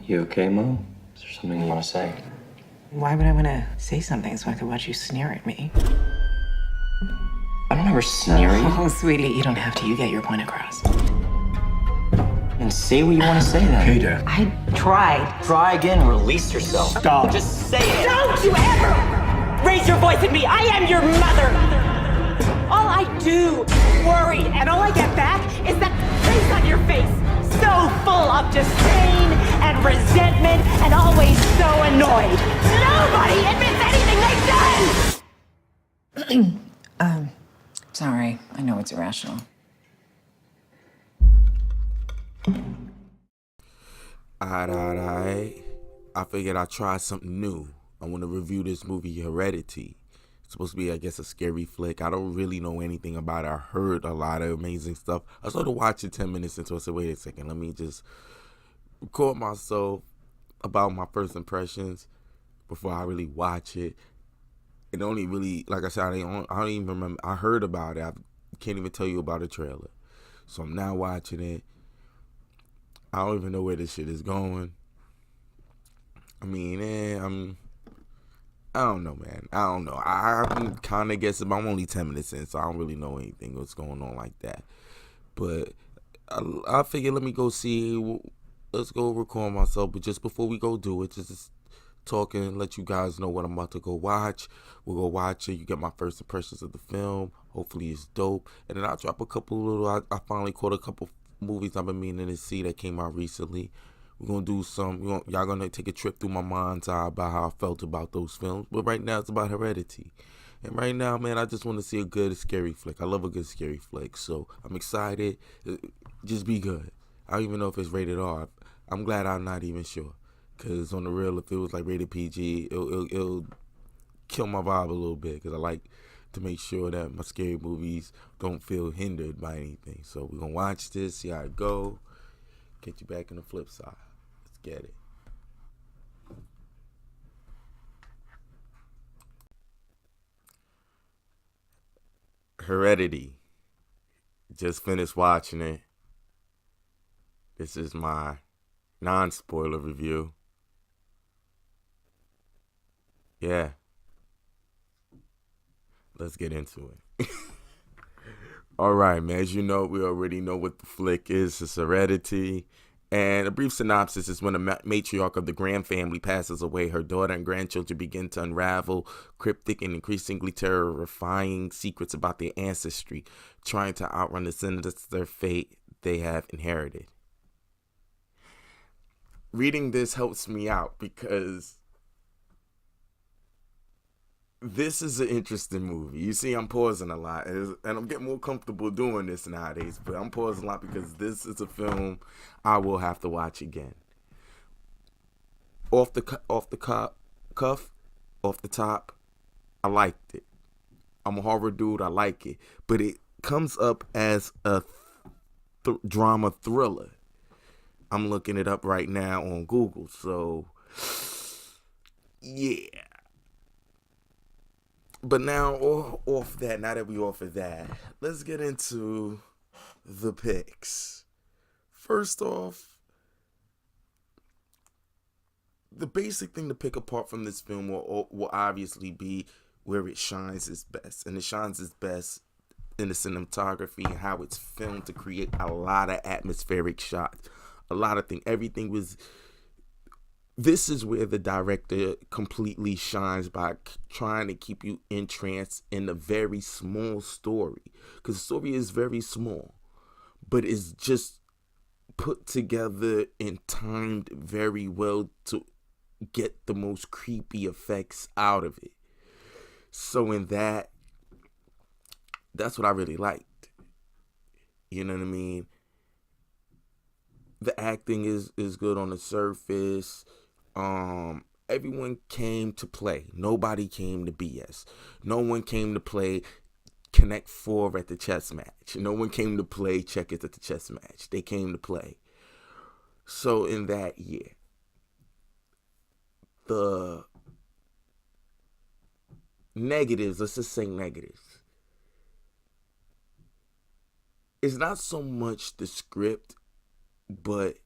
You okay, Mo? Is there something you want to say? Why would I want to say something so I could watch you sneer at me? I don't ever sneer at you. Oh, sweetie, you don't have to. You get your point across. And say what you want to say then. Hey, Dad. I tried. Try again, release yourself. Stop. Just say it. Don't you ever raise your voice at me. I am your mother. All I do is worry, and all I get back is that face on your face. So full of disdain and resentment and always so annoyed. Nobody admits anything they've done. Sorry, I know it's irrational. Alright. I figured I'd try something new. I want to review this movie, Hereditary. It's supposed to be, I guess, a scary flick. I don't really know anything about it. I heard a lot of amazing stuff. I started watching 10 minutes into it. I said, wait a second, let me just record myself about my first impressions before I really watch it. It only really, like I said, I don't even remember. I heard about it. I can't even tell you about the trailer. So I'm now watching it. I don't even know where this shit is going. I mean, I don't know, man. I don't know. I'm kind of guessing, but I'm only 10 minutes in, so I don't really know anything what's going on like that. But I figured let me go see. Let's go record myself. But just before we go do it, just talk and let you guys know what I'm about to go watch. We'll go watch it. You get my first impressions of the film. Hopefully it's dope. And then I'll drop a couple little, I finally caught a couple movies I've been meaning to see that came out recently. We're going to do some, y'all going to take a trip through my mind's eye about how I felt about those films. But right now it's about Hereditary. And right now, man, I just want to see a good scary flick. I love a good scary flick. So I'm excited. Just be good. I don't even know if it's rated R. I'm glad I'm not even sure. Because on the real, if it was like rated PG, it'll kill my vibe a little bit. Because I like to make sure that my scary movies don't feel hindered by anything. So we're going to watch this, see how it go. Get you back on the flip side. Let's get it. Hereditary. Just finished watching it. This is my non-spoiler review. Yeah. Let's get into it. All right, man. As you know, we already know what the flick is. It's Hereditary. And a brief synopsis is when a matriarch of the Graham family passes away, her daughter and grandchildren begin to unravel cryptic and increasingly terrifying secrets about their ancestry, trying to outrun the sinister fate they have inherited. Reading this helps me out because this is an interesting movie. You see, I'm pausing a lot, and I'm getting more comfortable doing this nowadays, but I'm pausing a lot because this is a film I will have to watch again. Off the top, I liked it. I'm a horror dude, I like it, but it comes up as a drama thriller. I'm looking it up right now on Google, so yeah. But now, off that, now that we off of that, let's get into the picks. First off, the basic thing to pick apart from this film will obviously be where it shines its best. And it shines its best in the cinematography and how it's filmed to create a lot of atmospheric shots. A lot of things. Everything was... This is where the director completely shines by trying to keep you entranced in a very small story. Because the story is very small, but it's just put together and timed very well to get the most creepy effects out of it. So in that's what I really liked. You know what I mean? The acting is good on the surface. Everyone came to play. Nobody came to BS. No one came to play Connect 4 at the chess match. No one came to play checkers at the chess match. They came to play. So in that year, the negatives, let's just say negatives. It's not so much the script, but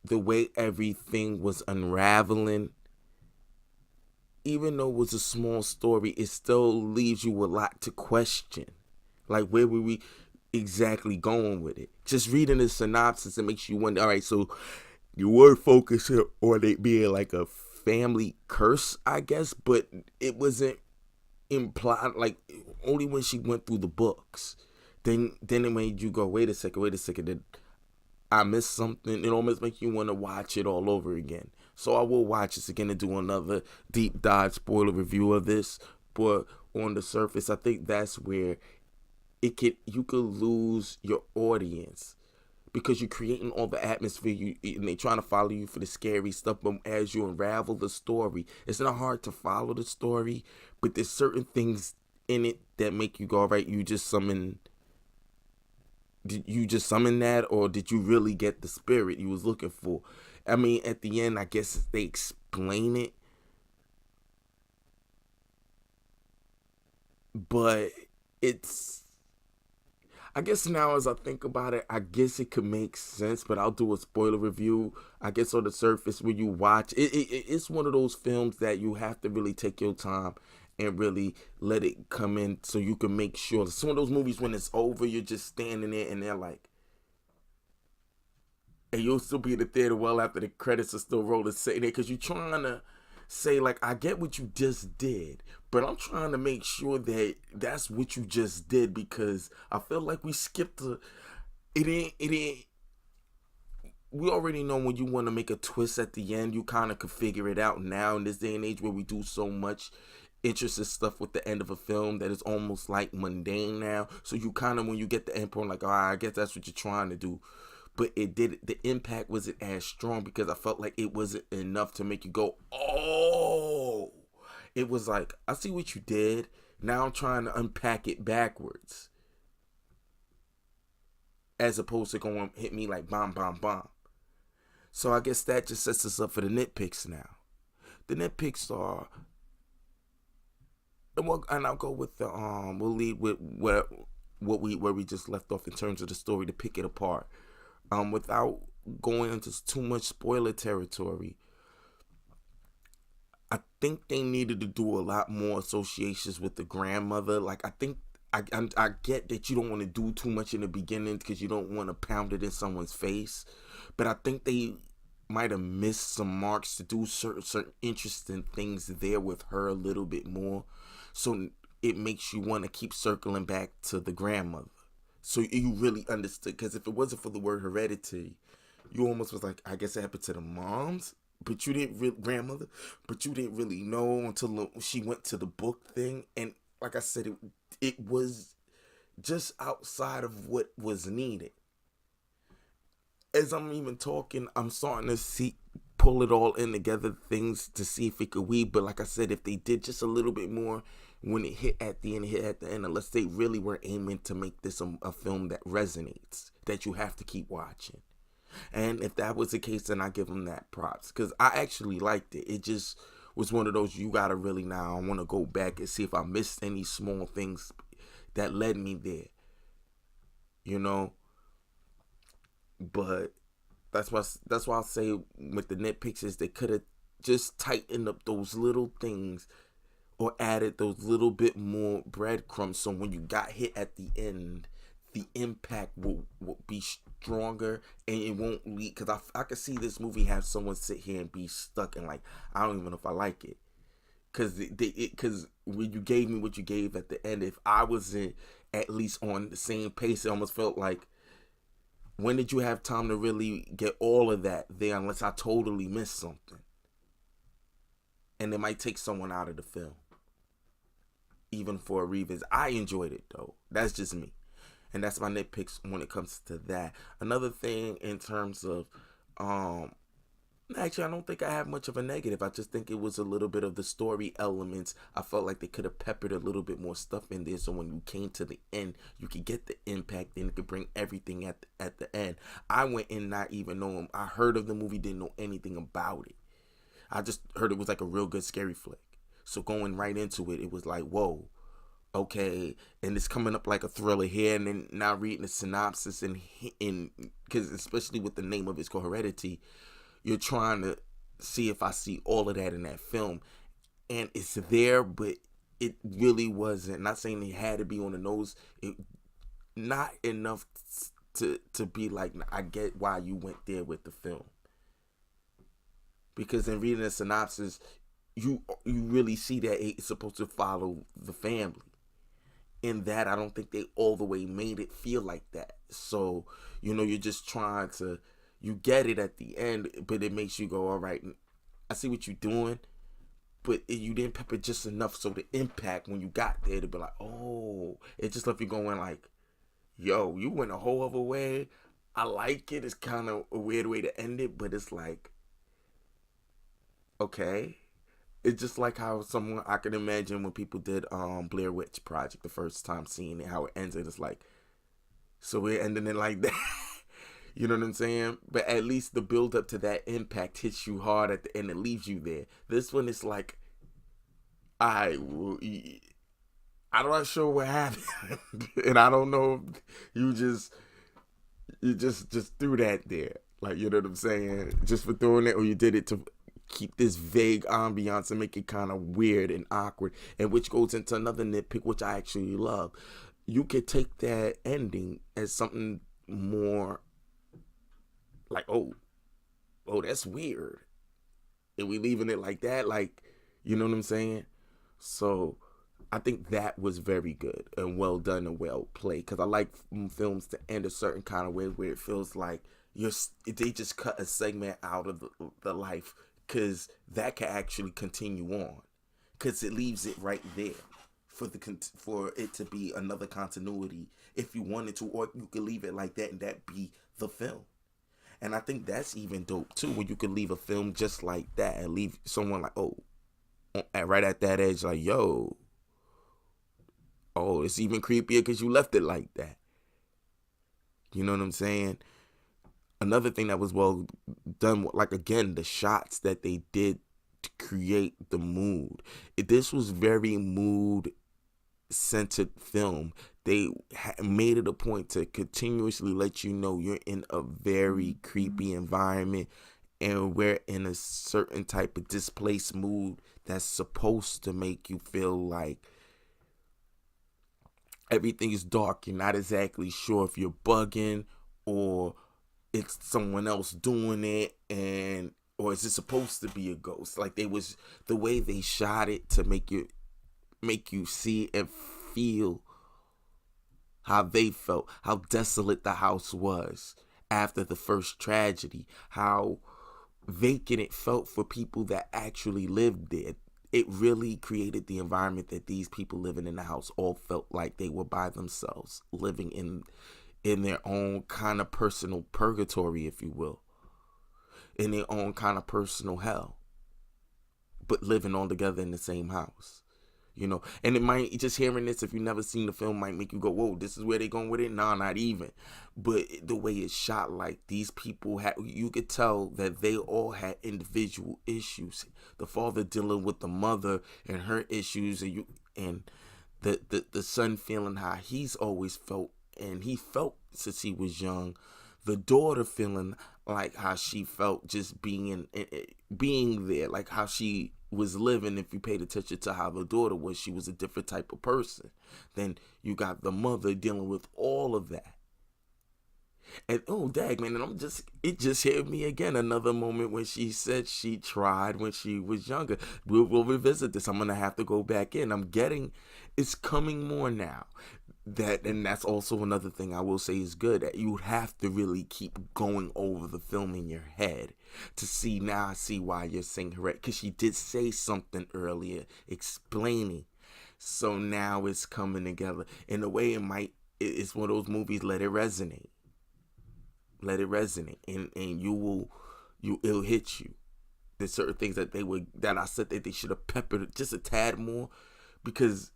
the way everything was unraveling, even though it was a small story, it still leaves you a lot to question. Like, where were we exactly going with it? Just reading the synopsis, it makes you wonder, all right, so you were focusing on it being like a family curse, I guess, but it wasn't implied, like, only when she went through the books. Then it made you go, wait a second, did I missed something? It almost makes you want to watch it all over again. So I will watch this again and do another deep dive spoiler review of this. But on the surface, I think that's where you could lose your audience, because you're creating all the atmosphere, and they're trying to follow you for the scary stuff. But as you unravel the story, it's not hard to follow the story, but there's certain things in it that make you go, all right, did you just summon that, or did you really get the spirit you was looking for? I mean, at the end, I guess they explain it, but I guess now as I think about it, I guess it could make sense, but I'll do a spoiler review. I guess on the surface, when you watch it's one of those films that you have to really take your time and really let it come in, so you can make sure. Some of those movies, when it's over, you're just standing there and they're like, and you'll still be in the theater well after the credits are still rolling, sitting there, because you're trying to say, like, I get what you just did, but I'm trying to make sure that that's what you just did, because I feel like we skipped it ain't we already know when you want to make a twist at the end, you kind of could figure it out now in this day and age, where we do so much interesting stuff with the end of a film that is almost like mundane now. So you kind of, when you get the end point, like, oh, I guess that's what you're trying to do. But the impact wasn't as strong, because I felt like it wasn't enough to make you go, oh. It was like, I see what you did. Now I'm trying to unpack it backwards, as opposed to going hit me like bomb, bomb, bomb. So I guess that just sets us up for the nitpicks now. The nitpicks are, and I'll go with the we'll lead with where we just left off in terms of the story, to pick it apart. Without going into too much spoiler territory, I think they needed to do a lot more associations with the grandmother. Like, I think I get that you don't want to do too much in the beginning, because you don't want to pound it in someone's face, but I think they might have missed some marks to do certain interesting things there with her a little bit more. So it makes you want to keep circling back to the grandmother, so you really understood. Because if it wasn't for the word hereditary, you almost was like, I guess it happened to the moms, but you didn't grandmother, but you didn't really know until she went to the book thing. And like I said, it was just outside of what was needed. As I'm even talking, I'm starting to pull it all in together, things to see if it could weave. But like I said, if they did just a little bit more when it hit at the end, unless they really were aiming to make this a film that resonates, that you have to keep watching. And if that was the case, then I give them that props, because I actually liked it. It just was one of those, you gotta really, now I want to go back and see if I missed any small things that led me there, you know. But that's why I say with the nitpicks is they could have just tightened up those little things, or added those little bit more breadcrumbs, so when you got hit at the end, the impact will be stronger, and it won't lead. Because I could see this movie have someone sit here and be stuck and like, I don't even know if I like it. Because when you gave me what you gave at the end, if I wasn't at least on the same pace, it almost felt like, when did you have time to really get all of that there, unless I totally missed something? And it might take someone out of the film, even for a revisit. I enjoyed it, though. That's just me. And that's my nitpicks when it comes to that. Another thing in terms of, actually, I don't think I have much of a negative. I just think it was a little bit of the story elements. I felt like they could have peppered a little bit more stuff in there, so when you came to the end, you could get the impact, and it could bring everything at the end. I went in not even knowing. I heard of the movie, didn't know anything about it. I just heard it was like a real good scary flick. So going right into it, it was like, whoa. okay, and it's coming up like a thriller here, and then now reading the synopsis and because especially with the name of it's called Hereditary, you're trying to see if I see all of that in that film, and it's there, but it really wasn't. Not saying it had to be on the nose, not enough to be like, I get why you went there with the film, because in reading the synopsis, you really see that it's supposed to follow the family. In that, I don't think they all the way made it feel like that. So, you're just trying to, you get it at the end, but it makes you go, all right, I see what you're doing, but you didn't pepper just enough so the impact when you got there to be like, oh, it just left you going like, yo, you went a whole other way. I like it. It's kind of a weird way to end it, but it's like, okay. It's just like how someone, I can imagine when people did Blair Witch Project the first time, seeing it, how it ends, it's like, so we're ending it like that. You know what I'm saying? But at least the build up to that impact hits you hard at the end and leaves you there. This one is like, I'm not sure what happened. And I don't know if you just threw that there. Like, you know what I'm saying? Just for throwing it, or you did it to keep this vague ambiance and make it kind of weird and awkward, and which goes into another nitpick, which I actually love. You could take that ending as something more like, oh, that's weird, and we leaving it like that, like, you know what I'm saying? So I think that was very good and well done and well played, because I like films to end a certain kind of way where it feels like they just cut a segment out of the life, because that can actually continue on, because it leaves it right there for it to be another continuity if you wanted to, or you could leave it like that and that be the film. And I think that's even dope too, when you could leave a film just like that and leave someone like, oh, right at that edge, like, yo, oh, it's even creepier because you left it like that. You know what I'm saying? Another thing that was well done, like, again, the shots that they did to create the mood. This was very mood-centered film. They made it a point to continuously let you know you're in a very creepy environment, and we're in a certain type of displaced mood that's supposed to make you feel like everything is dark. You're not exactly sure if you're bugging or it's someone else doing it, or is it supposed to be a ghost? Like, the way they shot it to make you see and feel how they felt, how desolate the house was after the first tragedy, how vacant it felt for people that actually lived there. It really created the environment that these people living in the house all felt like they were by themselves, living in their own kind of personal purgatory, if you will, in their own kind of personal hell, but living all together in the same house. And it might, just hearing this, if you've never seen the film, might make you go, whoa, this is where they going with it? No, not even. But the way it's shot, like, these people you could tell that they all had individual issues. The father dealing with the mother and her issues, and the son feeling how he's always felt, and he felt since he was young. The daughter feeling like how she felt just being there, like how she was living. If you paid attention to how the daughter was, she was a different type of person. Then you got the mother dealing with all of that. And oh, dag, man, and it just hit me again. Another moment when she said she tried when she was younger. We'll revisit this. I'm going to have to go back in. It's coming more now. And that's also another thing I will say is good, that you have to really keep going over the film in your head to see. Now I see why you're saying Hereditary, because she did say something earlier explaining. So now it's coming together in a way. It's one of those movies, let it resonate, and it'll hit you. There's certain things that I said that they should have peppered just a tad more, because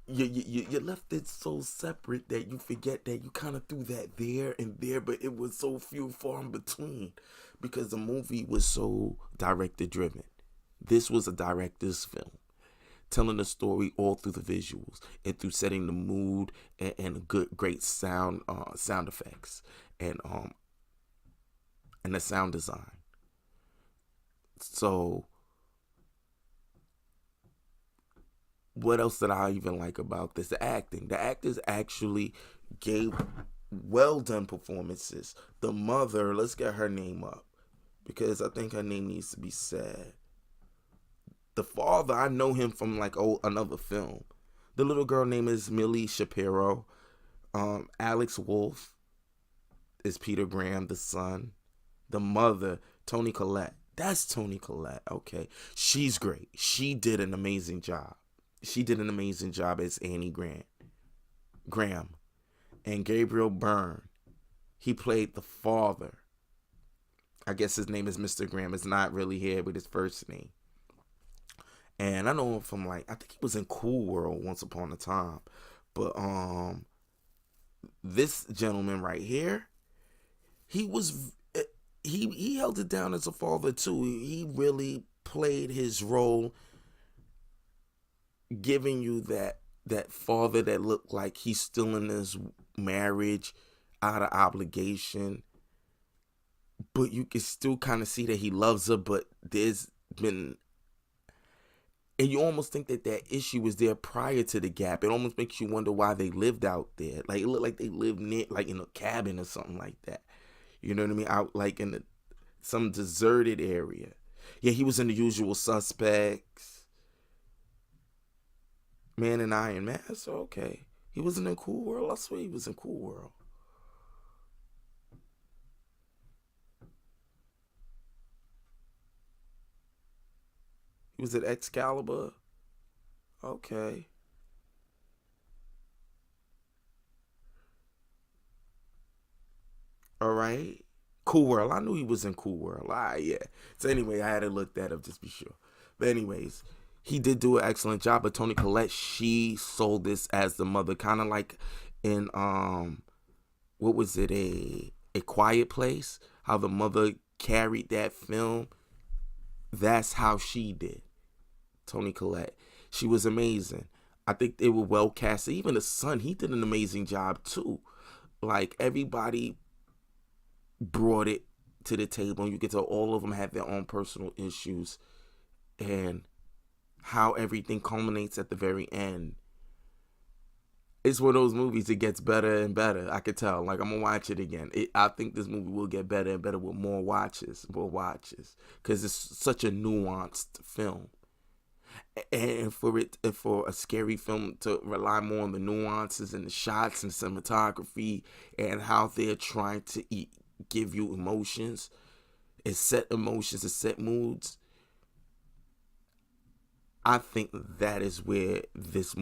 you left it so separate that you forget that you kind of threw that there and there, but it was so far in between, because the movie was so director driven. This was a director's film. telling the story all through the visuals and through setting the mood and great sound effects and the sound design. So what else did I even like about this? The acting. The actors actually gave well done performances. The mother, let's get her name up because I think her name needs to be said. The father, I know him from like another film. The little girl name is Millie Shapiro. Alex Wolff is Peter Graham, the son. The mother, Toni Collette. That's Toni Collette. Okay. She's great. She did an amazing job. She did an amazing job as Annie Graham. And Gabriel Byrne, he played the father. I guess his name is Mr. Graham. It's not really here with his first name. And I know him from I think he was in Cool World once upon a time. But this gentleman right here, he held it down as a father too. He really played his role, giving you that father that looked like he's still in his marriage out of obligation. But you can still kind of see that he loves her, but there's been... And you almost think that issue was there prior to the gap. It almost makes you wonder why they lived out there. It looked like they lived near, in a cabin or something like that. You know what I mean? Out in some deserted area. Yeah, he was in The Usual Suspects. Man in Iron Mask. Okay. He wasn't in Cool World? I swear he was in Cool World. He was at Excalibur? Okay. All right. Cool World. I knew he was in Cool World. Yeah. So anyway, I had to look that up just to be sure. But anyways, he did do an excellent job. But Toni Collette, she sold this as the mother, kind of like in what was it, a Quiet Place? How the mother carried that film. That's how she did. Toni Collette. She was amazing. I think they were well cast. Even the son, he did an amazing job too. Everybody brought it to the table. You could tell all of them had their own personal issues. And how everything culminates at the very end. It's one of those movies that gets better and better. I could tell. I'm going to watch it again. I think this movie will get better and better with more watches. Because it's such a nuanced film. And for a scary film to rely more on the nuances and the shots and cinematography and how they're trying to give you emotions and set emotions and set moods, I think that is where this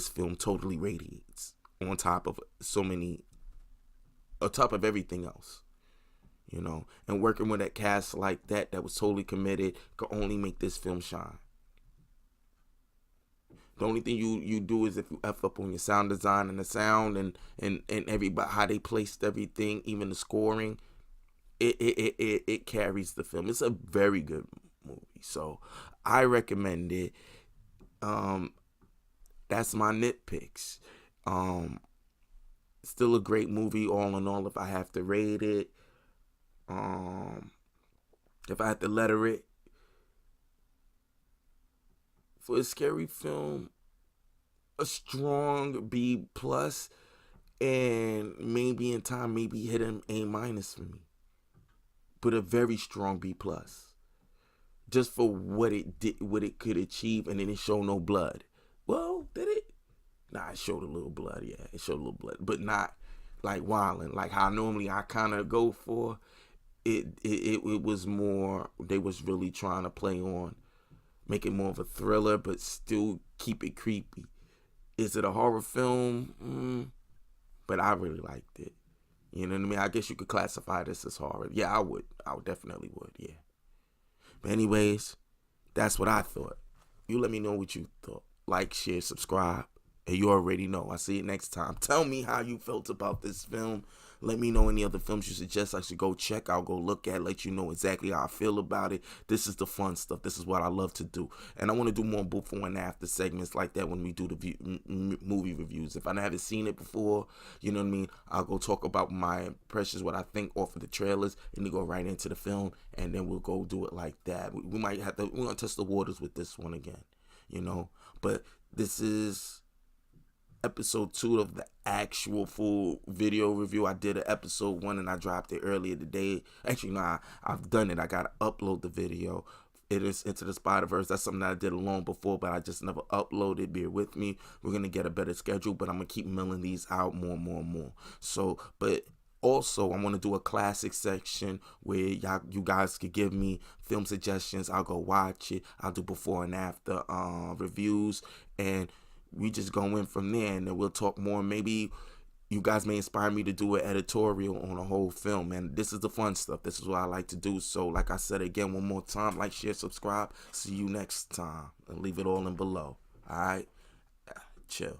film totally radiates on top of everything else, and working with a cast like that was totally committed could only make this film shine. The only thing you do is if you F up on your sound design and the sound and everybody, how they placed everything, even the scoring, it carries the film. It's a very good movie. So I recommend it. That's my nitpicks. Still a great movie all in all if I have to rate it. If I had to letter it. For a scary film, a strong B+, and maybe in time, maybe hit an A- for me. But a very strong B+. Just for what it did, what it could achieve, and then it showed no blood. Well, did it? Nah, it showed a little blood, yeah. It showed a little blood, but not wilding. How normally I kind of go for. It was more, they was really trying to play on make it more of a thriller, but still keep it creepy. Is it a horror film? But I really liked it. You know what I mean? I guess you could classify this as horror. Yeah, I would. Definitely would, yeah. But anyways, that's what I thought. You let me know what you thought. Like, share, subscribe. And you already know. I'll see you next time. Tell me how you felt about this film. Let me know any other films you suggest I should go check out, go look at, let you know exactly how I feel about it. This is the fun stuff. This is what I love to do. And I want to do more before and after segments like that when we do the movie reviews. If I haven't seen it before, you know what I mean, I'll go talk about my impressions, what I think off of the trailers, and then go right into the film, and then we'll go do it like that. We might have to, we're going to test the waters with this one again, you know. But this is episode 2 of the actual full video review. I did an episode 1 and I dropped it earlier today. Actually, no, I've done it. I gotta upload the video. It is Into the Spider-Verse. That's something that I did long before, but I just never uploaded. Bear with me. We're gonna get a better schedule, but I'm gonna keep milling these out more. So, but also, I want to do a classic section where you guys could give me film suggestions. I'll go watch it. I'll do before and after reviews, and we just go in from there, and then we'll talk more. Maybe you guys may inspire me to do an editorial on a whole film, and this is the fun stuff. This is what I like to do. So like I said again, one more time, like, share, subscribe. See you next time, and leave it all in below. All right, chill.